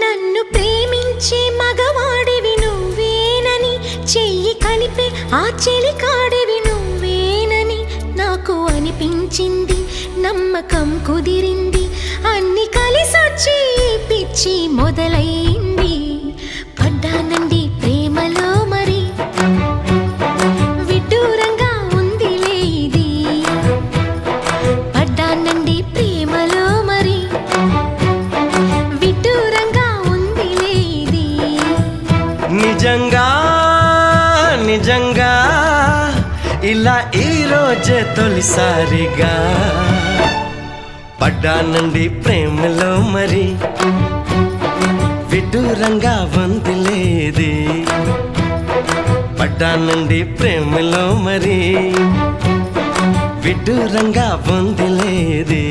నన్ను ప్రేమించే మగవాడివి నువ్వేనని, చెయ్యి కలిపే ఆ చెలికాడివి నువ్వేనని నాకు అనిపించింది. నమ్మకం కుదిరింది, అన్ని కలిసొచ్చి పిచ్చి మొదలైంది. పడ్డానండి ప్రేమలో మరి, విడ్డూరంగా ఉందిలే ఇది. పడ్డానండి ప్రేమలో మరి, విడ్డూరంగా ఉందిలే ఇది. నిజంగా నిజంగా ఇలా ఈ రోజే తొలిసారిగా పడ్డానండి ప్రేమలో మరి, విడ్డూరంగా వందిలేది. పడ్డానండి ప్రేమలో మరి, విడ్డూరంగా వందిలేది.